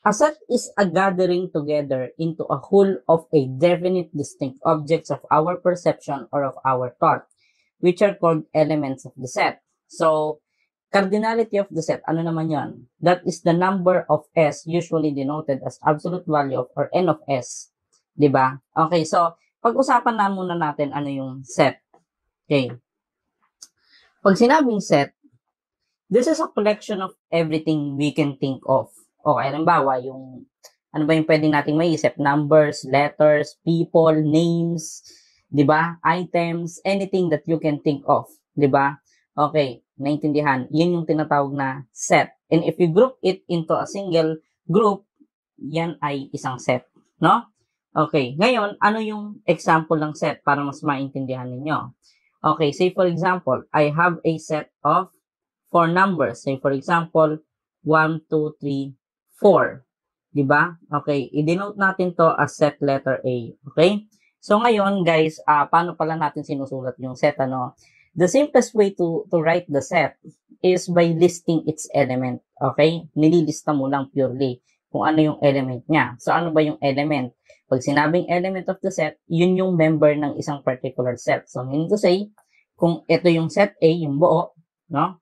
A set is a gathering together into a whole of a definite distinct objects of our perception or of our thought, which are called elements of the set. So, cardinality of the set, ano naman yon? That is the number of S usually denoted as absolute value of or N of S. 'Di ba? Okay, so pag-usapan na muna natin ano yung set. Okay. Pag sinabing set, this is a collection of everything we can think of. Okay, halimbawa, yung ano ba yung pwedeng nating maiisip? Numbers, letters, people, names, 'di ba? Items, anything that you can think of, 'di ba? Okay, naintindihan. Yun yung tinatawag na set. And if you group it into a single group, yan ay isang set, no? Okay, ngayon, ano yung example ng set para mas maintindihan ninyo? Okay, say for example, I have a set of 4 numbers. Say for example, 1, 2, 3, 4. Diba? Okay, i-denote natin to as set letter A. Okay? So ngayon, guys, paano pala natin sinusulat yung set, ano? The simplest way to write the set is by listing its element. Okay? Nililista mo lang purely kung ano yung element niya. So ano ba yung element? Pag sinabing element of the set, yun yung member ng isang particular set. So meaning to say, kung ito yung set A, yung buo, no?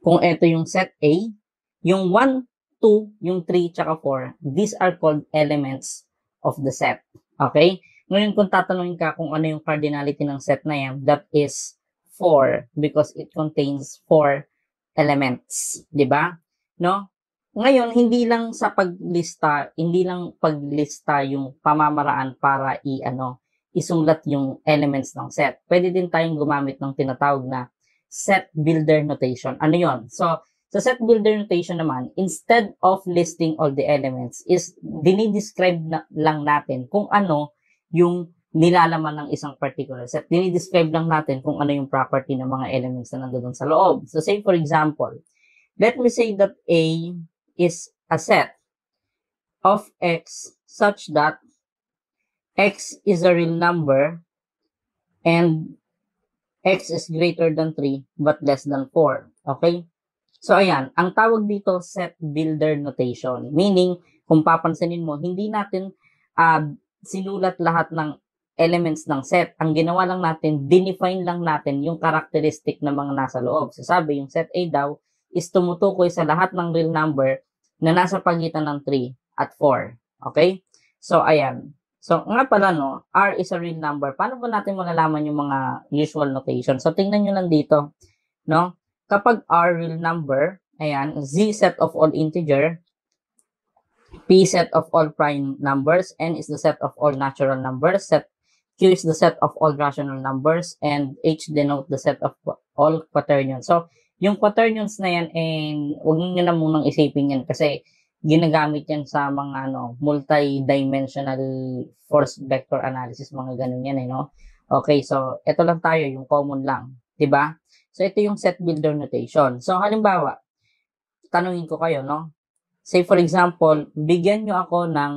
Kung ito yung set A, yung 1, 2, yung 3, tsaka 4, these are called elements of the set. Okay? Ngayon, kung tatanungin ka kung ano yung cardinality ng set na yan, that is 4 because it contains 4 elements. Diba? No? Ngayon, hindi lang paglista yung pamamaraan para isulat yung elements ng set. Pwede din tayong gumamit ng tinatawag na set builder notation. Ano yon? So, sa set builder notation naman, instead of listing all the elements, is dinidescribe lang natin kung ano yung nilalaman ng isang particular set. Dinidescribe lang natin kung ano yung property ng mga elements na nandoon sa loob. So, say for example, let me say that A is a set of X such that X is a real number and X is greater than 3 but less than 4. Okay? So, ayan. Ang tawag dito, set builder notation. Meaning, kung papansinin mo, hindi natin sinulat lahat ng elements ng set. Ang ginawa lang natin, dinefine lang natin yung characteristic ng mga nasa loob. Sasabi, yung set A daw is tumutukoy sa lahat ng real number na nasa pagitan ng 3 at 4. Okay? So, ayan. So, nga pala, no, R is a real number. Paano ba natin malalaman yung mga usual notation? So, tingnan nyo lang dito, no? Kapag R real number, ayan, Z set of all integer, P set of all prime numbers, N is the set of all natural numbers, Q is the set of all rational numbers, and H denote the set of all quaternions. So, yung quaternions na yan, huwag nyo na munang isipin yan kasi ginagamit yan sa mga multi-dimensional force vector analysis, mga ganun yan, no? Okay, so, ito lang tayo, yung common lang, diba? So, ito yung set builder notation. So, halimbawa, tanungin ko kayo, no? Say, for example, bigyan nyo ako ng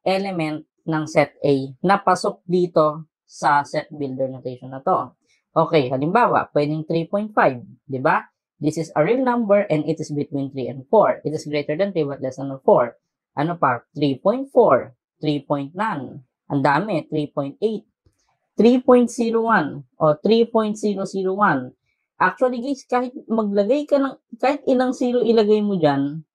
element ng set A na pasok dito sa set builder notation na to. Okay, halimbawa, pwedeng 3.5, di ba? This is a real number and it is between 3 and 4. It is greater than 3 but less than 4. Ano pa? 3.4, 3.9, ang dami, 3.8, 3.01, o 3.001. Actually guys, kahit maglagay ka ng, kahit ilang zero ilagay mo dyan,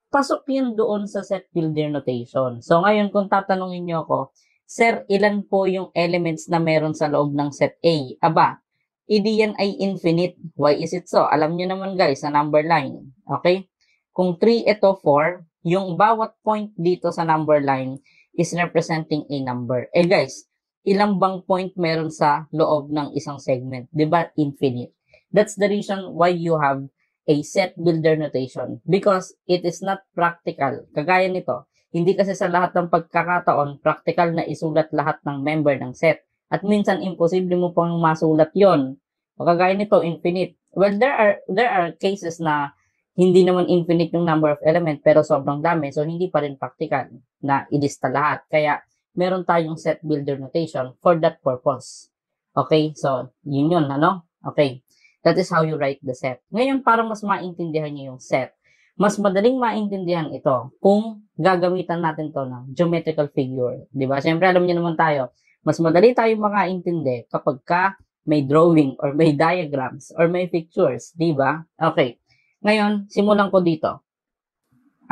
pasok yan doon sa set builder notation. So, ngayon, kung tatanungin nyo ako, Sir, ilan po yung elements na meron sa loob ng set A? Aba, hindi yan ay infinite. Why is it so? Alam nyo naman guys, sa number line. Okay? Kung 3, ito 4, yung bawat point dito sa number line is representing a number. Guys, ilang bang point meron sa loob ng isang segment? Diba? Infinite. That's the reason why you have a set builder notation because it is not practical. Kagaya nito, hindi kasi sa lahat ng pagkakataon practical na isulat lahat ng member ng set. At minsan imposible mo pang masulat yon. O kagaya nito, infinite. Well, there are cases na hindi naman infinite yung number of element pero sobrang dami, so hindi pa rin practical na ilista lahat. Kaya meron tayong set builder notation for that purpose. Okay, so yun yun, ano? Okay. That is how you write the set. Ngayon, para mas maintindihan niyo yung set, mas madaling maintindihan ito kung gagamitan natin to ng geometrical figure. Di ba? Siyempre, alam niyo naman tayo, mas madali tayong makaintindi kapag ka may drawing or may diagrams or may pictures. Di ba? Okay. Ngayon, simulan ko dito.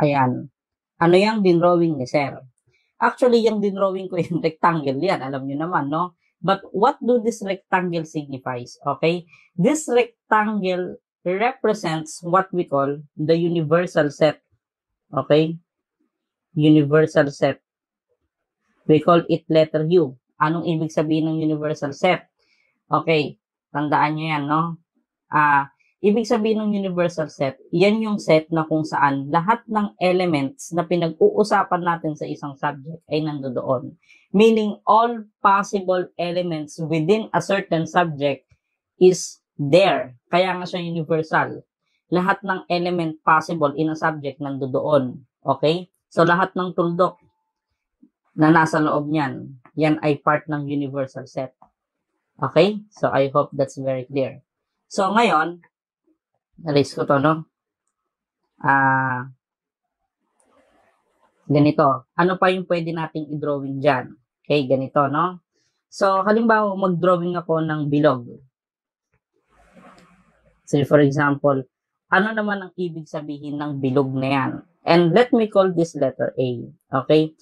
Ayan. Ano yung dinrawing ni Sir? Actually, yung dinrawing ko yung rectangle yan. Alam niyo naman, no? But what do this rectangle signifies? Okay? This rectangle represents what we call the universal set. Okay? Universal set. We call it letter U. Anong ibig sabihin ng universal set? Okay. Tandaan nyo yan, no? Ibig sabihin ng universal set, yan yung set na kung saan lahat ng elements na pinag-uusapan natin sa isang subject ay nandoon. Meaning, all possible elements within a certain subject is there. Kaya nga siya universal. Lahat ng element possible in a subject nandoon. Okay? So, lahat ng tuldok na nasa loob niyan, yan ay part ng universal set. Okay? So, I hope that's very clear. So, ngayon, na-raise ko to, no? Ganito. Ano pa yung pwede nating i-drawing dyan? Okay, ganito, no? So, halimbawa, mag-drawing ako ng bilog. So, for example, ano naman ang ibig sabihin ng bilog na yan? And let me call this letter A. Okay?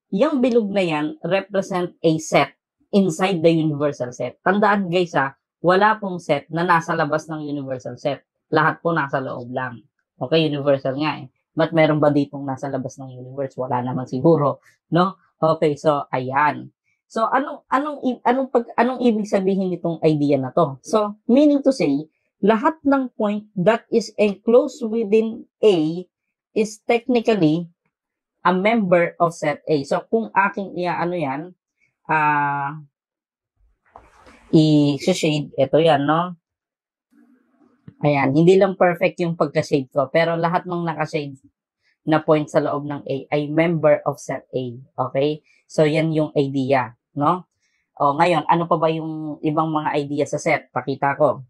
Yung bilog na yan represent a set inside the universal set. Tandaan, guys, wala pong set na nasa labas ng universal set. Lahat po nasa loob lang. Okay, universal nga eh. But meron ba ditong nasa labas ng universe? Wala naman siguro, no? Okay, so ayan. So anong ibig sabihin nitong idea na to? So meaning to say, lahat ng point that is enclosed within A is technically a member of set A. So kung aking yan, i-shade, ito yan, no? Ayan, hindi lang perfect yung pagka-shade ko, pero lahat ng naka-shade na point sa loob ng A ay member of set A. Okay? So, yan yung idea, no? O, ngayon, ano pa ba yung ibang mga idea sa set? Pakita ko.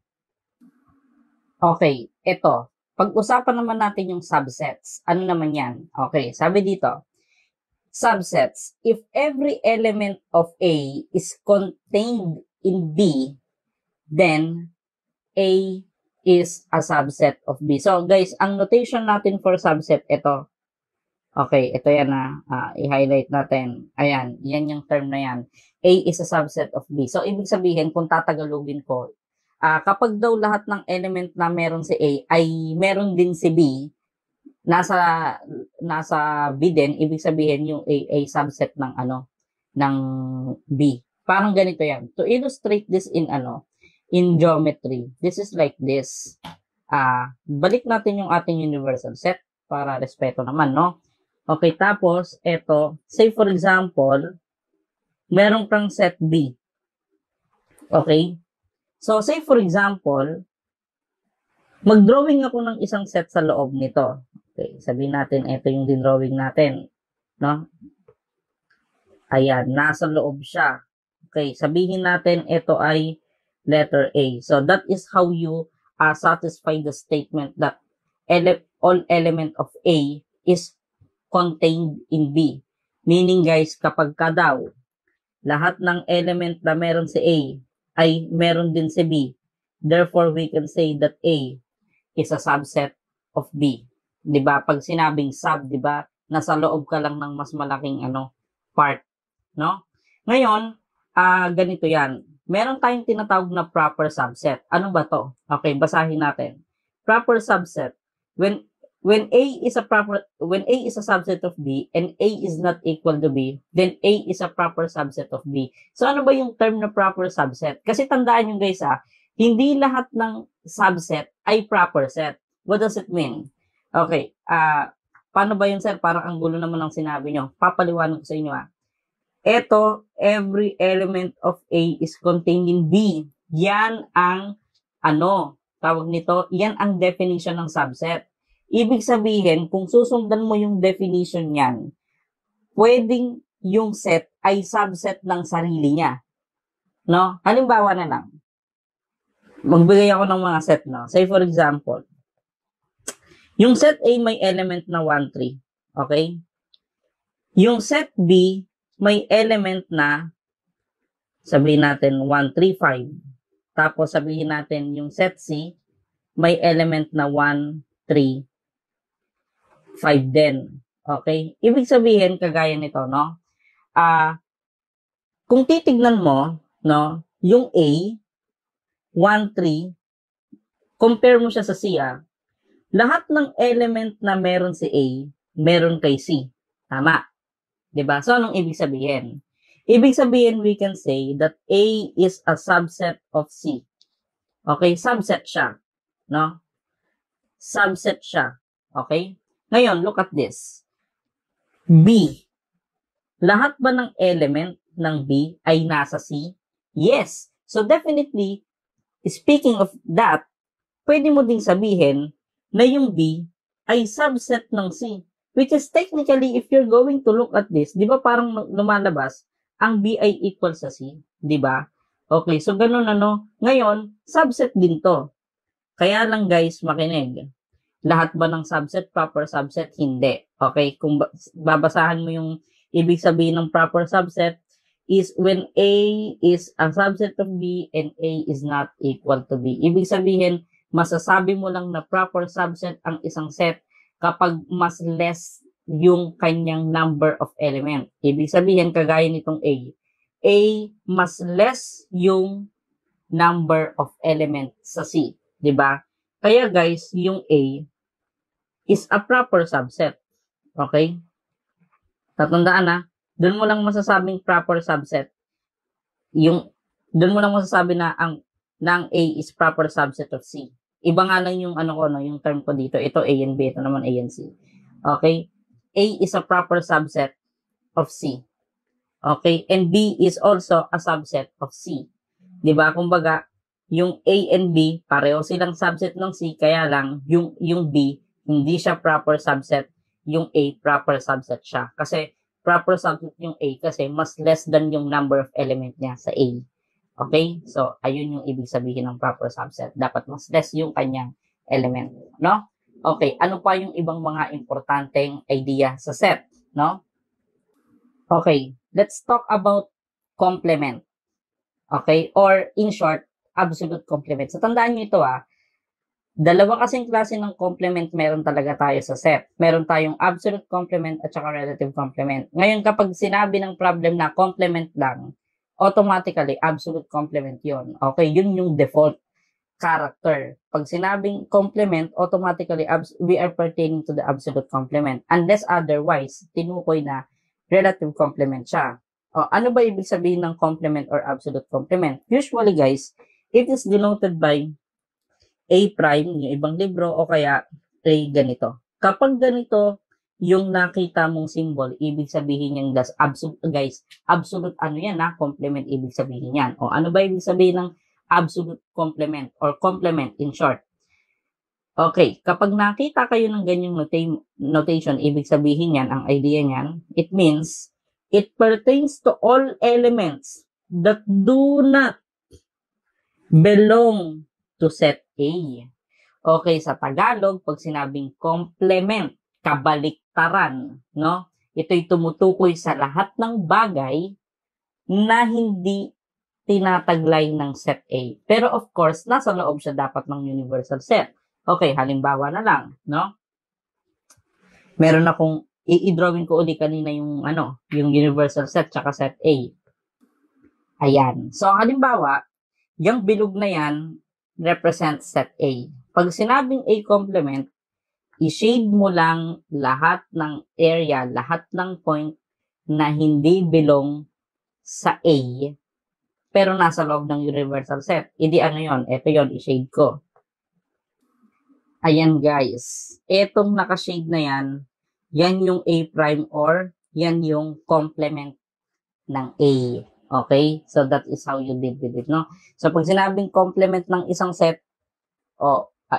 Okay, ito. Pag-usapan naman natin yung subsets. Ano naman yan? Okay, sabi dito, subsets. If every element of A is contained in B, then A is a subset of B. So, guys, ang notation natin for subset, ito. Okay, ito yan na. I-highlight natin. Ayan, yan yung term na yan. A is a subset of B. So, ibig sabihin, kung tatagalogin ko, kapag daw lahat ng element na meron si A ay meron din si B, nasa B din, ibig sabihin yung A ay subset ng ng B. Parang ganito yan. To illustrate this in geometry, this is like this. Balik natin yung ating universal set para respeto naman, no? Okay, tapos, eto, say for example, meron kang set B. Okay? So, say for example, mag-drawing ako ng isang set sa loob nito. Okay, sabihin natin, ito yung din-drawing natin. No? Ayan, nasa loob siya. Okay, sabihin natin ito ay letter A. So, that is how you satisfy the statement that all element of A is contained in B. Meaning, guys, kapag ka daw, lahat ng element na meron si A ay meron din si B. Therefore, we can say that A is a subset of B. 'Di ba? Pag sinabing sub, 'di ba? Nasa loob ka lang ng mas malaking part, no? Ngayon, ganito 'yan. Meron tayong tinatawag na proper subset. Ano ba 'to? Okay, basahin natin. Proper subset. When A is a subset of B and A is not equal to B, then A is a proper subset of B. So ano ba yung term na proper subset? Kasi tandaan nyo, guys, hindi lahat ng subset ay proper set. What does it mean? Okay, paano ba yun, sir? Parang ang gulo naman ng sinabi nyo. Papaliwanag ko sa inyo, Ito, every element of A is contained in B. Yan ang, tawag nito, yan ang definition ng subset. Ibig sabihin, kung susundan mo yung definition niyan, pwedeng yung set ay subset ng sarili niya. No? Halimbawa na lang. Magbigay ako ng mga set, no? Say for example, Yung set A may element na 1, 3. Okay? Yung set B may element na, sabihin natin 1, 3, 5. Tapos sabihin natin yung set C may element na 1, 3, 5 din. Okay? Ibig sabihin, kagaya nito, no? Kung titignan mo, no, yung A, 1, 3, compare mo siya sa C, lahat ng element na meron si A, meron kay C. Tama. Diba? So, anong ibig sabihin? Ibig sabihin, we can say that A is a subset of C. Okay? Subset siya. No? Subset siya. Okay? Ngayon, look at this. B. Lahat ba ng element ng B ay nasa C? Yes. So, definitely, speaking of that, pwede mo ding sabihin na yung B ay subset ng C. Which is technically, if you're going to look at this, di ba parang lumalabas, ang B ay equal sa C? Di ba? Okay, so ganun ano. Ngayon, subset din to. Kaya lang guys, makinig. Lahat ba ng subset, proper subset? Hindi. Okay, kung babasahan mo yung ibig sabihin ng proper subset, is when A is a subset of B and A is not equal to B. Ibig sabihin, masasabi mo lang na proper subset ang isang set kapag mas less yung kanyang number of element. Ibig sabihin, kagaya nitong A mas less yung number of element sa C. Diba? Kaya guys, yung A is a proper subset. Okay? Tatandaan na, doon mo lang masasabing proper subset. Doon mo lang masasabi na ang A is proper subset of C. Iba nga lang yung yung term ko dito. Ito A and B, ito naman A and C. Okay? A is a proper subset of C. Okay? And B is also a subset of C. 'Di ba? Kumbaga, yung A and B pareho silang subset ng C, kaya lang yung B hindi siya proper subset, yung A proper subset siya. Kasi proper subset yung A kasi mas less than yung number of element niya sa A. Okay? So, ayun yung ibig sabihin ng proper subset. Dapat mas less yung kanyang element. No? Okay. Ano pa yung ibang mga importanteng idea sa set? No? Okay. Let's talk about complement. Okay? Or, in short, absolute complement. So, tandaan nyo ito, dalawa kasing klase ng complement meron talaga tayo sa set. Meron tayong absolute complement at saka relative complement. Ngayon, kapag sinabi ng problem na complement lang, automatically, absolute complement yon. Okay, yun yung default character. Pag sinabing complement, automatically, we are pertaining to the absolute complement. Unless otherwise, tinukoy na relative complement siya. Ano ba ibig sabihin ng complement or absolute complement? Usually, guys, it is denoted by A prime, yung ibang libro, o kaya A ganito. Kapag ganito, yung nakita mong symbol, ibig sabihin yung absolute, guys, absolute ano yan, complement, ibig sabihin yan. O ano ba ibig sabihin ng absolute complement or complement in short? Okay, kapag nakita kayo ng ganyang notation, ibig sabihin yan, ang idea niyan, it means it pertains to all elements that do not belong to set A. Okay, sa Tagalog, pag sinabing complement, kabaliktaran, no? Ito'y tumutukoy sa lahat ng bagay na hindi tinataglay ng set A. Pero of course, nasa loob siya dapat ng universal set. Okay, halimbawa na lang, no? Meron akong i-drawing ko uli kanina yung yung universal set tsaka set A. Ayan. So, halimbawa, yung bilog na yan represents set A. Pag sinabing A complement, i-shade mo lang lahat ng area, lahat ng point na hindi belong sa A, pero nasa loob ng universal set. Hindi yon, ito yon, i-shade ko. Ayan guys, etong naka-shade na yan yung A prime or yan yung complement ng A. Okay? So that is how you deal with it, no? So pag sinabing complement ng isang set,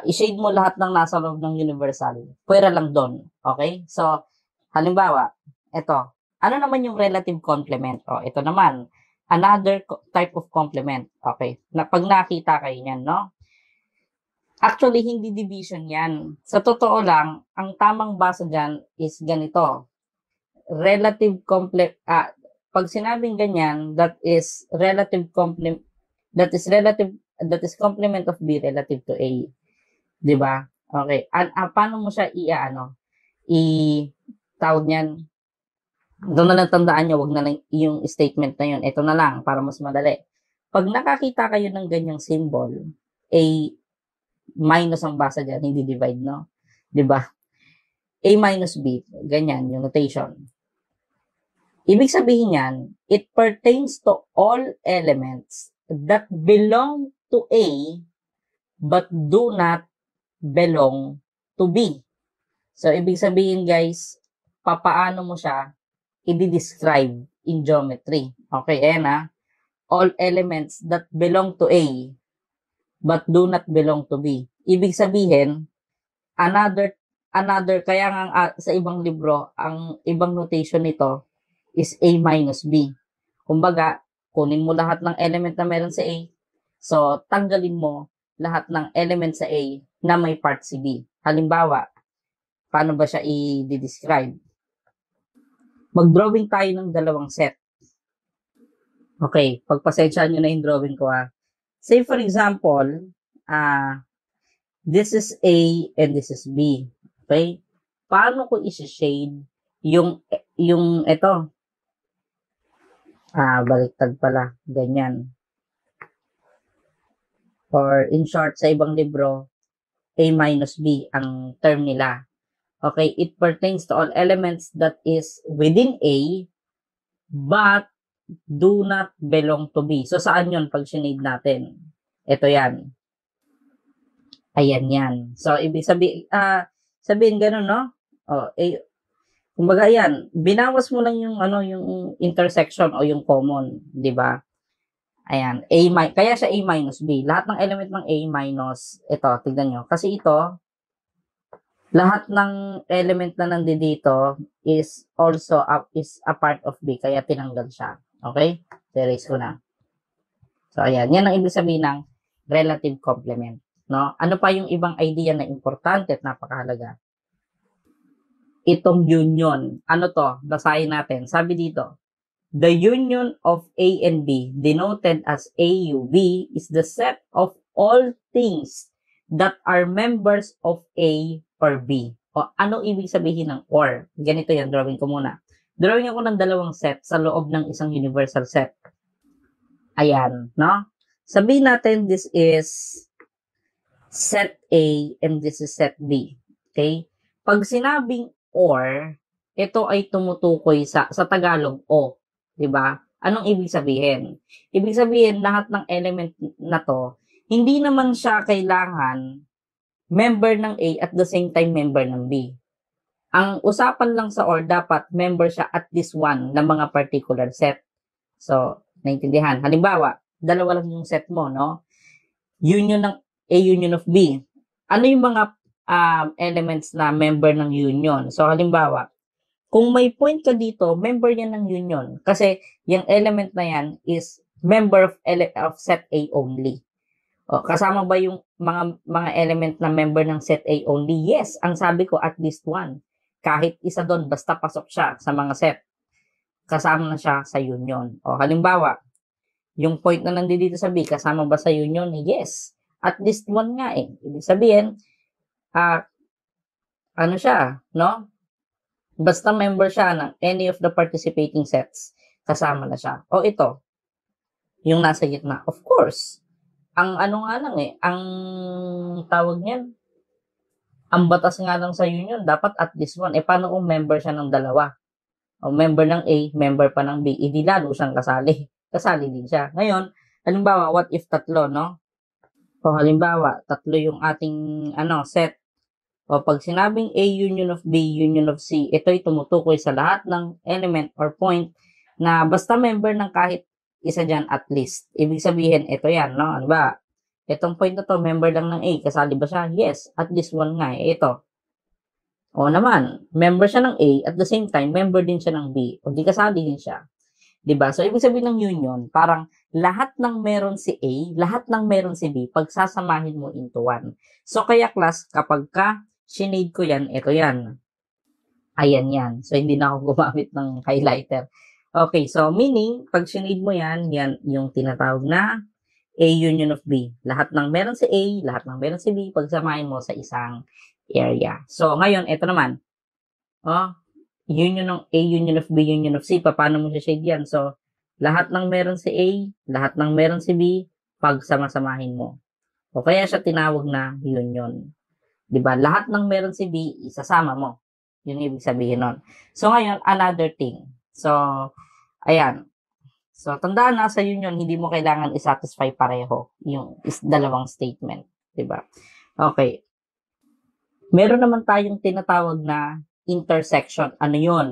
i-shade mo lahat ng nasa loob ng universal. Pwera lang doon. Okay? So, halimbawa, ito. Ano naman yung relative complement? Ito naman. Another type of complement. Okay? Pag nakita kayo niyan, no? Actually, hindi division yan. Sa totoo lang, ang tamang basa dyan is ganito. Pag sinabing ganyan, that is complement of B relative to A. 'Di ba? Okay. Paano mo siya tawag niyan? Doon na lang tandaan nyo, wag na lang yung statement na yun. Ito na lang, para mas madali. Pag nakakita kayo ng ganyang symbol, A minus ang basa dyan, hindi divide, no? 'Di ba? A minus B, ganyan yung notation. Ibig sabihin yan, it pertains to all elements that belong to A but do not belong to B. So, ibig sabihin guys, papaano mo siya i-describe in geometry. Okay, ayan ha. All elements that belong to A but do not belong to B. Ibig sabihin, kaya nga sa ibang libro, ang ibang notation nito is A minus B. Kumbaga, kunin mo lahat ng element na meron sa A. So, tanggalin mo lahat ng element sa A na may part si B. Halimbawa, paano ba siya i-describe? Mag-drawing tayo ng dalawang set. Okay, pagpasensyaan nyo na yung drawing ko ha. Say for example, this is A and this is B. Okay? Paano ko i-shade yung ito? Baliktad pala. Ganyan. Or in short, sa ibang libro, A minus B ang term nila. Okay, it pertains to all elements that is within A but do not belong to B. So, saan yun pag sinade natin? Ito yan. Ayan yan. So, ibig sabihin ganun, no? Kumbaga yan, binawas mo lang yung yung intersection o yung common, 'di ba? Ayan, kaya siya A minus B. Lahat ng element ng A minus, ito, tignan nyo. Kasi ito, lahat ng element na nandito is also a part of B, kaya tinanggal siya. Okay? Erase ko na. So, ayan. Yan ang ibig sabihin ng relative complement. No? Ano pa yung ibang idea na importante at napakahalaga? Itong union. Ano to? Basahin natin. Sabi dito, the union of A and B, denoted as AUB, is the set of all things that are members of A or B. O ano ibig sabihin ng or? Ganito yan, drawing ko muna. Drawing ako ng dalawang set sa loob ng isang universal set. Ayan, no? Sabihin natin this is set A and this is set B. Okay? Pag sinabing or, ito ay tumutukoy sa Tagalog o. Diba? Anong ibig sabihin? Ibig sabihin, lahat ng element na to, hindi naman siya kailangan member ng A at the same time member ng B. Ang usapan lang sa or, dapat member siya at least one ng mga particular set. So, naintindihan. Halimbawa, dalawa lang yung set mo, no? Union ng A, union of B. Ano yung mga elements na member ng union? So, halimbawa, kung may point ka dito, member yan ng union. Kasi, yung element na yan is member of set A only. O, kasama ba yung mga element na member ng set A only? Yes, ang sabi ko, at least one. Kahit isa doon, basta pasok siya sa mga set. Kasama na siya sa union. O, halimbawa, yung point na nandito sa B, kasama ba sa union? Yes. At least one nga eh. Ibig sabihin, ano siya, no? Basta member siya ng any of the participating sets, kasama na siya. O ito, yung nasa gitna. Of course, ang ano nga lang ang tawag niyan, ang batas nga lang sa union, dapat at least one. Paano kung member siya ng dalawa? O member ng A, member pa ng B, hindi lalo siyang kasali. Kasali din siya. Ngayon, halimbawa, what if tatlo, no? O halimbawa, tatlo yung ating set. O pag sinabing A union of B, union of C, ito'y tumutukoy sa lahat ng element or point na basta member ng kahit isa dyan at least. Ibig sabihin, ito yan, no? Ano ba? Itong point na to, member lang ng A. Kasali ba siya? Yes. At least one nga eh. Ito. O naman, member siya ng A, at the same time, member din siya ng B. O di kasali din siya. Diba? So, ibig sabihin ng union, parang lahat ng meron si A, lahat ng meron si B, pagsasamahin mo into 1. So, kaya class, kapag sinade ko yan, ito yan. Ayan yan. So, hindi na ako gumamit ng highlighter. Okay, so meaning, pag sinade mo yan, yan yung tinatawag na A union of B. Lahat ng meron si A, lahat ng meron si B, pagsamahin mo sa isang area. So, ngayon, ito naman. Union ng A, union of B, union of C. Paano mo siya shade yan? So, lahat ng meron si A, lahat ng meron si B, pagsamasamahin mo. O kaya siya tinawag na union. Diba? Lahat ng meron si B, isasama mo. Yun yung ibig sabihin nun. So, ngayon, another thing. So, ayan. So, tandaan na sa union, hindi mo kailangan isatisfy pareho yung dalawang statement. Diba? Okay. Meron naman tayong tinatawag na intersection. Ano yun?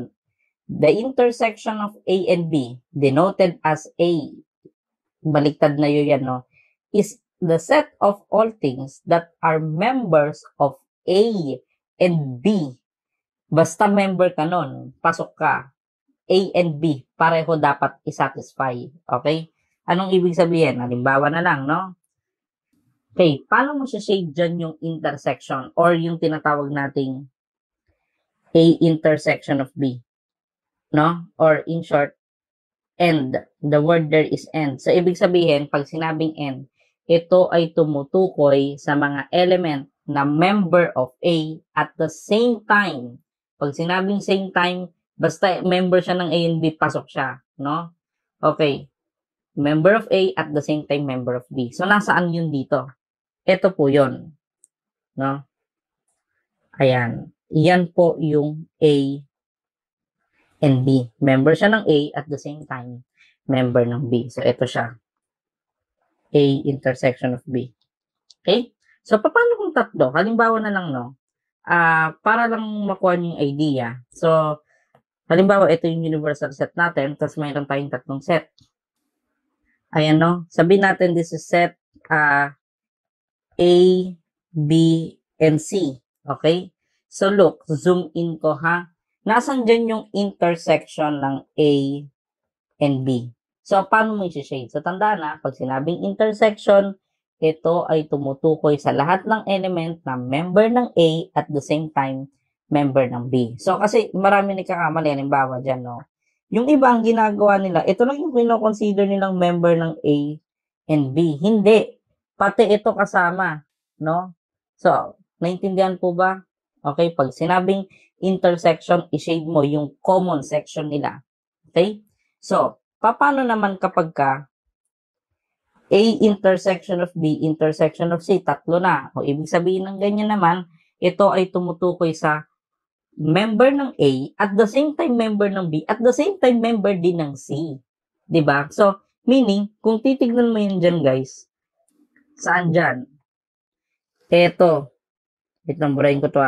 The intersection of A and B, denoted as A, baliktad na yun yan, no? Is the set of all things that are members of A and B. Basta member ka nun, pasok ka. A and B, pareho dapat isatisfy. Okay? Anong ibig sabihin? Halimbawa na lang, no? Okay, paano mo shade dyan yung intersection or yung tinatawag nating A intersection of B? No? Or in short, end. The word there is end. So, ibig sabihin, pag sinabing end, ito ay tumutukoy sa mga element na member of A at the same time. Pag sinabing same time, basta member siya ng A and B, pasok siya. No? Okay. Member of A at the same time member of B. So, nasaan yun dito? Ito po yun. No? Ayan. Yan po yung A and B. Member siya ng A at the same time member ng B. So, ito siya. A intersection of B. Okay? So, paano kung tatlo? Halimbawa na lang, no? Para lang makuha niyo yung idea. So, halimbawa, ito yung universal set natin, tapos mayroon tayong tatlong set. Ayan, no? Sabihin natin, this is set A, B, and C. Okay? So, look, zoom in ko, ha? Nasaan dyan yung intersection ng A and B? So, paano mo i-shade? So, tandaan na, pag sinabing intersection, ito ay tumutukoy sa lahat ng element na member ng A at the same time member ng B. So, kasi marami nagkakamali, halimbawa dyan, no? Yung iba ang ginagawa nila, ito lang yung kino-consider nilang member ng A and B. Hindi. Pati ito kasama, no? So, naintindihan po ba? Okay, pag sinabing intersection, i-shade mo yung common section nila. Okay? So, paano naman kapag A intersection of B, intersection of C, tatlo na. O ibig sabihin ng ganyan naman, ito ay tumutukoy sa member ng A, at the same time member ng B, at the same time member din ng C. Diba? So, meaning, kung titignan mo yun dyan, guys, saan dyan? Ito. Itong burahin ko to,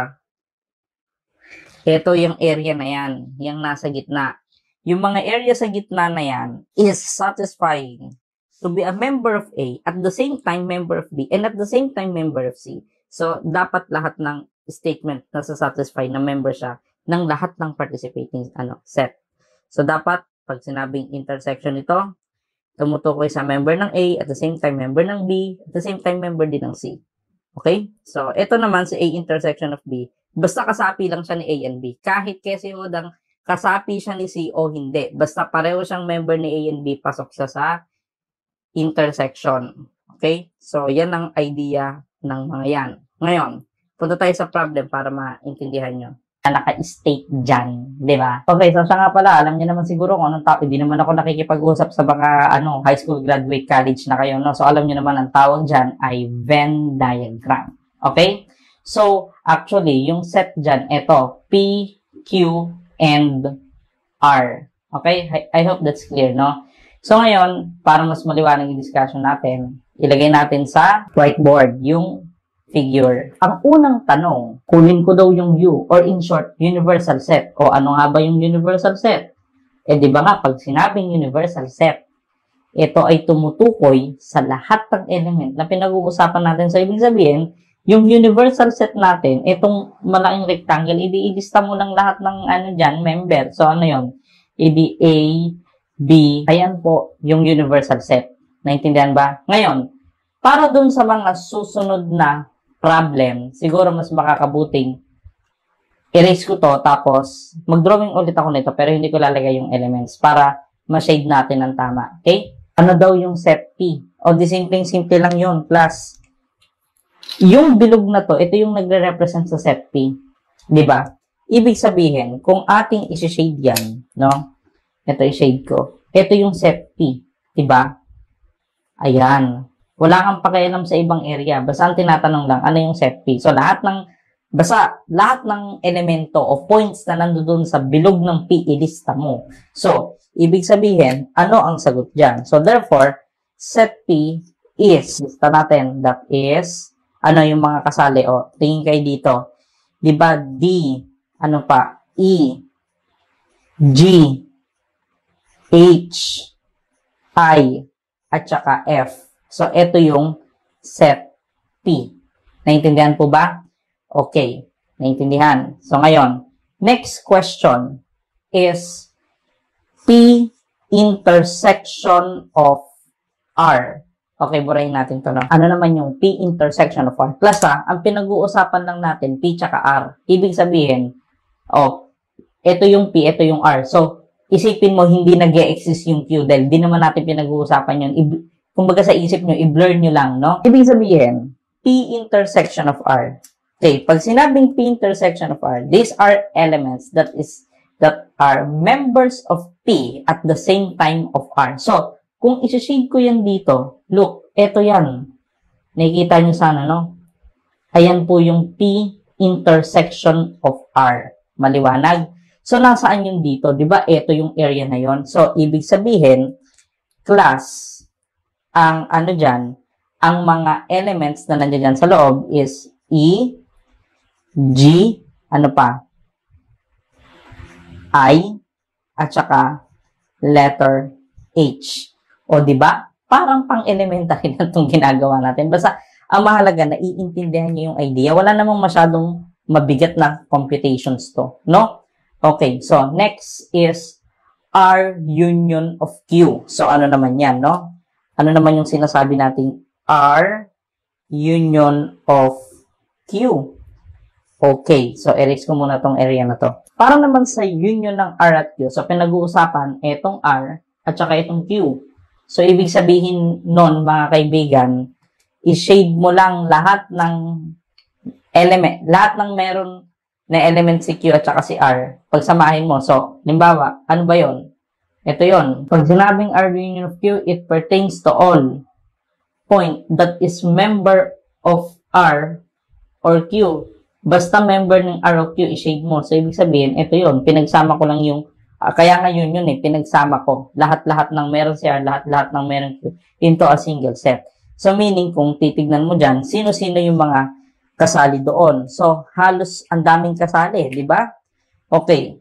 Ito yung area na yan. Yung nasa gitna. Yung mga area sa gitna na yan is satisfying to be a member of A, at the same time member of B, and at the same time member of C. So, dapat lahat ng statement na satisfy na member siya ng lahat ng participating set. So, dapat, pag sinabing intersection ito, tumutukoy sa member ng A, at the same time member ng B, at the same time member din ng C. Okay? So, ito naman si A intersection of B. Basta kasapi lang siya ni A and B. Kahit kasi hodang kasapi siya ni C o hindi. Basta pareho siyang member ni A and B, pasok siya sa intersection. Okay? So, yan ang idea ng mga yan. Ngayon, punta tayo sa problem para maintindihan nyo. Naka-state dyan, di ba? Okay, so siya nga pala, alam niyo naman siguro kung anong tawag. Hindi naman ako nakikipag-usap sa mga high school graduate college na kayo, no? So, alam niyo naman ang tawag dyan ay Venn diagram. Okay? So, actually, yung set dyan, ito, P, Q, and R. Okay? I hope that's clear, no? So, ngayon, para mas maliwanag yung discussion natin, ilagay natin sa whiteboard yung figure. Ang unang tanong, kunin ko daw yung U, or in short, universal set. O ano nga ba yung universal set? Eh, di ba nga, pag sinabing universal set, ito ay tumutukoy sa lahat ng element na pinag-uusapan natin. So, ibig sabihin, yung universal set natin, itong malaking rectangle, ilista mo lang lahat ng dyan, member. So, ano yun? A, B, ayan po yung universal set. Naintindihan ba? Ngayon, para dun sa mga susunod na problem, siguro mas makakabuting erase ko to, tapos mag-drawing ulit ako nito, pero hindi ko lalagay yung elements para ma-shade natin ng tama. Okay? Ano daw yung set P? O di simple lang yun. Plus, yung bilog na to, ito yung nagre-represent sa set P. Diba? Ibig sabihin, kung ating isi-shade yan, no? Ito i-shade ko. Ito yung set P. Diba? Ayan. Wala kang pakialam sa ibang area. Basta ang tinatanong lang, ano yung set P? So, lahat ng elemento o points na nandoon sa bilog ng P, ilista mo. So, ibig sabihin, ano ang sagot dyan? So, therefore, set P is, lista natin, that is, ano yung mga kasali? O, tingin kayo dito. Diba, D, ano pa, E, G, H, I, at saka F. So, ito yung set P. Naintindihan po ba? Okay. Naintindihan. So, ngayon, next question is P intersection of R. Okay, burahin natin to, no? Ano naman yung P intersection of R? Plus, ang pinag-uusapan lang natin, P tsaka R. Ibig sabihin, ito yung P, ito yung R. So, isipin mo, hindi nag-e-exist yung Q dahil di naman natin pinag-uusapan yun. Kumbaga sa isip nyo, i-blur nyo lang, no? Ibig sabihin, P intersection of R. Okay, pag sinabing P intersection of R, these are elements that are members of P at the same time of R. So, kung isi-shade ko yan dito, look, eto yan. Nakikita nyo sana, no? Ayan po yung P intersection of R. Maliwanag? So, nasaan yun dito? Diba, eto yung area na yon. So, ibig sabihin, class, ang ano dyan, ang mga elements na nandiyan dyan sa loob is E, G, ano pa? I, at saka letter H. O, di ba? Parang pang-elementary na itong ginagawa natin. Basta, ang mahalaga, naiintindihan niyo yung idea. Wala namang masyadong mabigat na computations to. No? Okay, so, next is R union of Q. So, ano naman yan, no? Ano naman yung sinasabi nating R union of Q? Okay, so erase ko muna tong area na to. Para naman sa union ng R at Q, so pinag-uusapan itong R at saka itong Q. So ibig sabihin nun, mga kaibigan, i-shade mo lang lahat ng element, lahat ng meron na element si Q at saka si R. Pagsamahin mo. So, limbawa, ano ba yon? Ito yon. Pag sinabing R union of Q, it pertains to all point that is member of R or Q. Basta member ng R o Q, i-shade mo. So, ibig sabihin, ito yun. Pinagsama ko lang yung, kaya nga yun pinagsama ko. Lahat-lahat ng meron si R, lahat-lahat ng meron Q into a single set. So, meaning, kung titignan mo dyan, sino-sino yung mga kasali doon. So, halos ang daming kasali, di ba? Okay.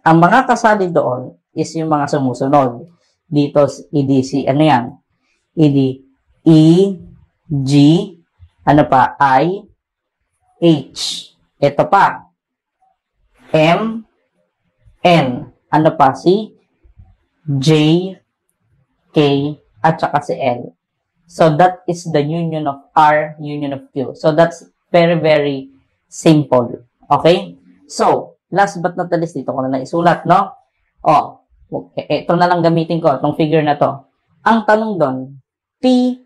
Ang mga kasali doon is yung mga sumusunod. Dito, EDC, ano yan? E, G, ano pa, I, H. Ito pa. M, N. Ano pa? Si J, K, at saka si L. So, that is the union of R, union of Q. So, that's very, very simple. Okay? So, last but not the least, dito ko na naisulat, no? Ito na lang gamitin ko, itong figure na to. Ang tanong doon, P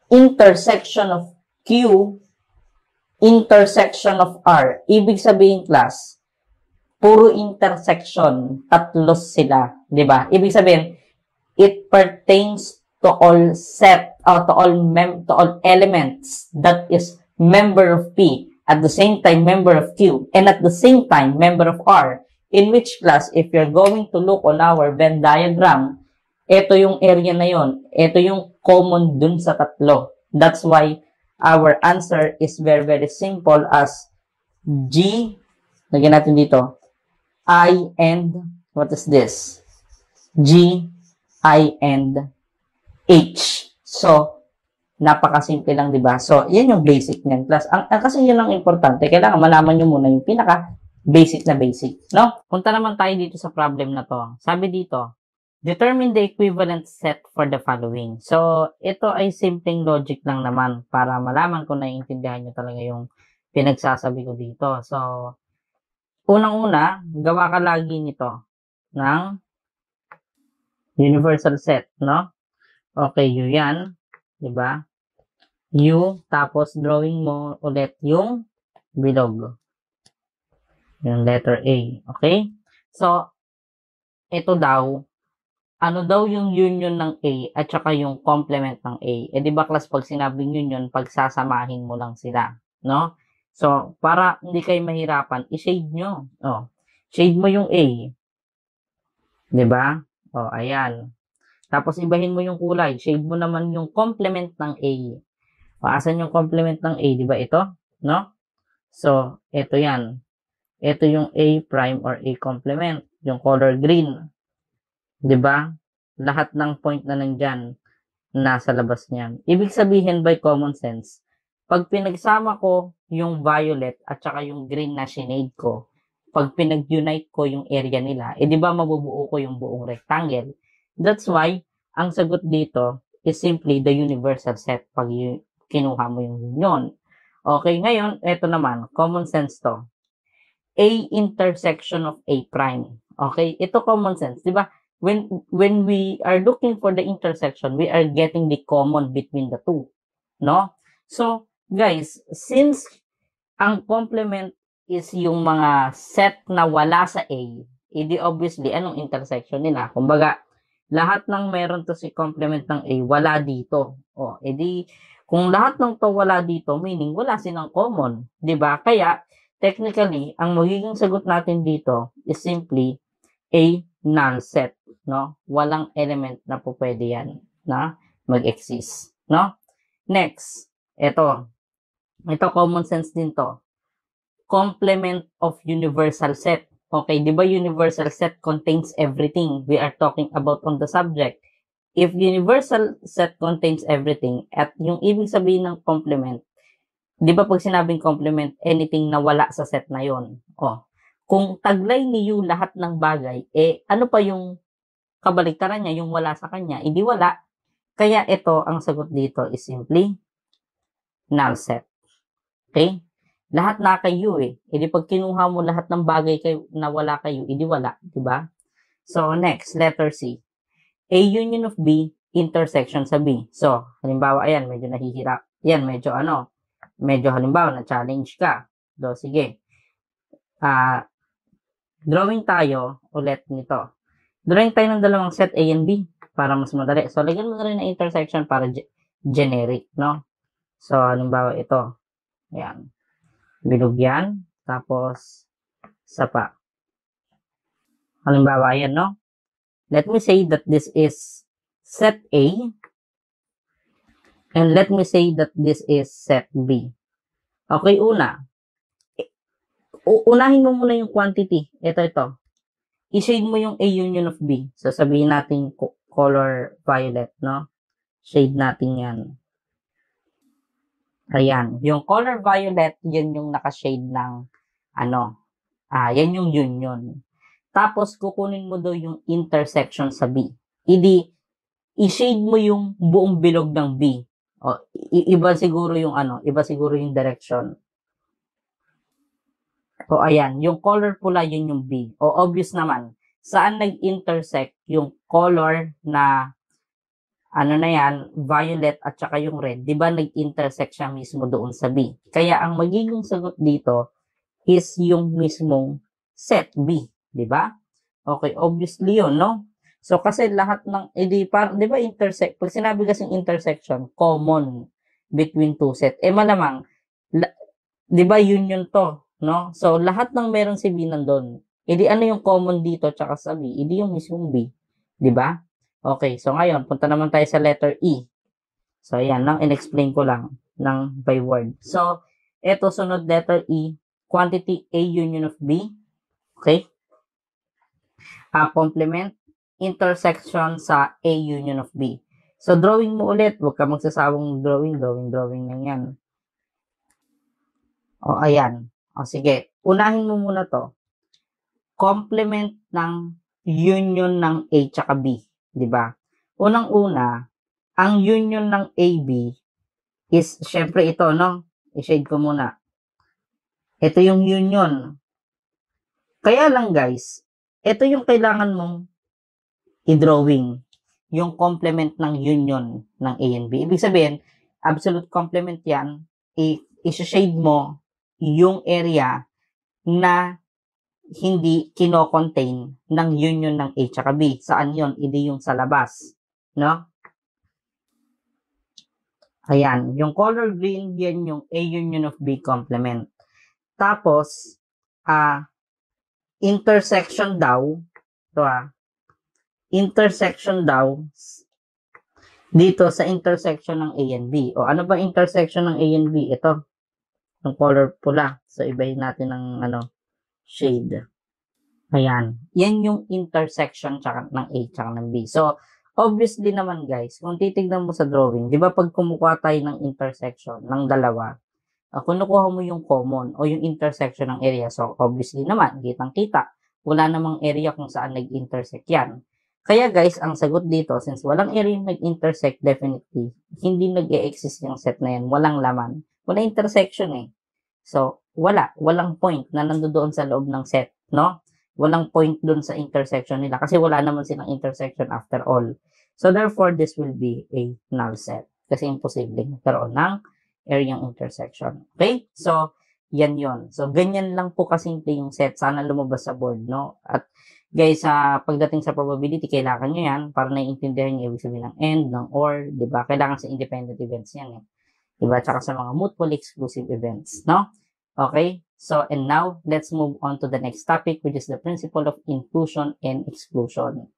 intersection of Q intersection of R. Ibig sabihin, class, puro intersection, tatlo sila, di ba? Ibig sabihin, it pertains to all to all elements that is member of P, at the same time member of Q, and at the same time member of R. In which class, if you're going to look on our Venn diagram, ito yung area na yon, ito yung common dun sa tatlo. That's why our answer is very, very simple as G, lagyan natin dito, I and, what is this? G, I and H. So, napakasimple lang, di ba? So, yan yung basic niyan, class. Kasi yun ang importante. Kailangan malaman nyo muna yung pinaka-basic na basic, no? Punta naman tayo dito sa problem na to. Sabi dito, Determine the equivalent set for the following. So, ito ay simpleng logic lang naman para malaman kung naiintindihan nyo talaga yung pinagsasabi ko dito. So, unang-una, gawa ka lagi nito ng universal set, no? Okay, U yan, di ba? U, tapos drawing mo ulit yung bilog. Yung letter A, okay? So, ito daw, ano daw yung union ng A at saka yung complement ng A. Eh, di ba class, pag sinabing union, pagsasamahin mo lang sila, no? So, para hindi kayo mahirapan, i-shade nyo. Oh, shade mo yung A. Di ba? Oh, ayan. Tapos, ibahin mo yung kulay. Shade mo naman yung complement ng A. O, asan yung complement ng A? Di ba ito? No? So, ito yan. Ito yung A prime or A complement. Yung color green. 'Di ba? Lahat ng point na nandyan, nasa labas niyan. Ibig sabihin by common sense, pag pinagsama ko yung violet at saka yung green na shade ko, pag pinag-unite ko yung area nila, di ba mabubuo ko yung buong rectangle? That's why, ang sagot dito is simply the universal set pag kinuha mo yung union. Okay, ngayon, ito naman, common sense to. A intersection of A prime. Okay, ito common sense, di ba? When we are looking for the intersection, we are getting the common between the two, no? So, guys, since ang complement is yung mga set na wala sa A, edi obviously, anong intersection nila? Kumbaga, lahat ng meron to si complement ng A, wala dito. O, edi, kung lahat ng to wala dito, meaning wala silang common, di ba? Kaya, technically, ang magiging sagot natin dito is simply a null set, no? Walang element na po pwede yan na mag-exist, no? Next, ito common sense din to. Complement of universal set. Okay, di ba universal set contains everything we are talking about on the subject? If universal set contains everything, at yung ibig sabihin ng complement, di ba pag sinabing complement, anything na wala sa set na yon. Oh, kung taglay ni U lahat ng bagay, ano pa yung kabaliktaran niya, yung wala sa kanya? Hindi wala. Kaya ito, ang sagot dito is simply null set. Okay? Lahat na kay U Hindi pag kinuha mo lahat ng bagay na wala kay U, hindi wala. Diba? So, next, letter C. A union of B intersection sa B. So, halimbawa, ayan, medyo nahihirap. Yan, medyo halimbawa, na-challenge ka. So, sige. Drawing tayo ulit nito. Drawing tayo ng dalawang set A and B para mas madali. So, lagyan mo na rin na intersection para generic, no? So, halimbawa ito. Ayan. Bilog yan. Tapos, sapa. Halimbawa, ayan, no? Let me say that this is set A and let me say that this is set B. Okay, unahin mo muna yung quantity. Ito. I-shade mo yung A union of B. So, sabihin natin color violet, no? Shade natin yan. Ayan. Yung color violet, yan yung naka-shade ng, yan yung union. Tapos, kukunin mo daw yung intersection sa B. I-shade mo yung buong bilog ng B. O, iba siguro yung direction. O, ayan. Yung color pula, yun yung B. O, obvious naman. Saan nag-intersect yung color na, violet at saka yung red, di ba nag-intersect siya mismo doon sa B. Kaya ang magiging sagot dito is yung mismong set B, di ba? Okay, obviously yun, no? So, kasi lahat ng, di ba intersect, pag sinabi kasing intersection, common between two set, malamang, di ba union to, no? So, lahat ng meron si B nandun, ano yung common dito tsaka sa B? Yung mismong B, di ba? Okay, so ngayon, punta naman tayo sa letter E. So, ayan, in-explain ko lang ng by word. So, eto sunod letter E, quantity A union of B. Okay? Complement, intersection sa A union of B. So, drawing mo ulit. Huwag ka magsasawang drawing lang yan. O, ayan. O, sige. Unahin mo muna to. Complement ng union ng A tsaka B. 'di ba? Unang-una, ang union ng AB is syempre ito, no? I-shade ko muna. Ito yung union. Kaya lang guys, ito yung kailangan mong i-drawing, yung complement ng union ng A and B. Ibig sabihin, absolute complement yan, i-shade mo yung area na hindi kino-contain ng union ng A at B. Saan yon? Hindi yung sa labas. No? Ayan. Yung color green, yan yung A union of B complement. Tapos, intersection daw, ito intersection daw dito sa intersection ng A and B. O ano ba intersection ng A and B? Ito, yung color pula. So, ibahin natin ng shade. Ayan. Yan yung intersection ng A tsaka ng B. So, obviously naman guys, kung titignan mo sa drawing, di ba pag kumukuha tayo ng intersection ng dalawa, kinukuha mo yung common o yung intersection ng area. So, obviously naman, kitang-kita. Wala namang area kung saan nag-intersect yan. Kaya guys, ang sagot dito, since walang area yung nag-intersect, definitely, hindi nag-e-exist yung set na yan. Walang laman. Wala intersection eh. So, walang point na nandoon sa loob ng set, no? Walang point dun sa intersection nila kasi wala naman silang intersection after all. So, therefore, this will be a null set kasi imposible magkaroon ng area intersection. Okay? So, yan yon. So, ganyan lang po kasimple yung set. Sana lumabas sa board, no? At guys, pagdating sa probability, kailangan nyo yan para naiintindihan nyo ibig sabihin ng and, ng or, di ba? Kailangan sa independent events yan eh. Di ba? Tsaka sa mga mutually exclusive events, no? Okay? So, and now, let's move on to the next topic, which is the principle of inclusion and exclusion.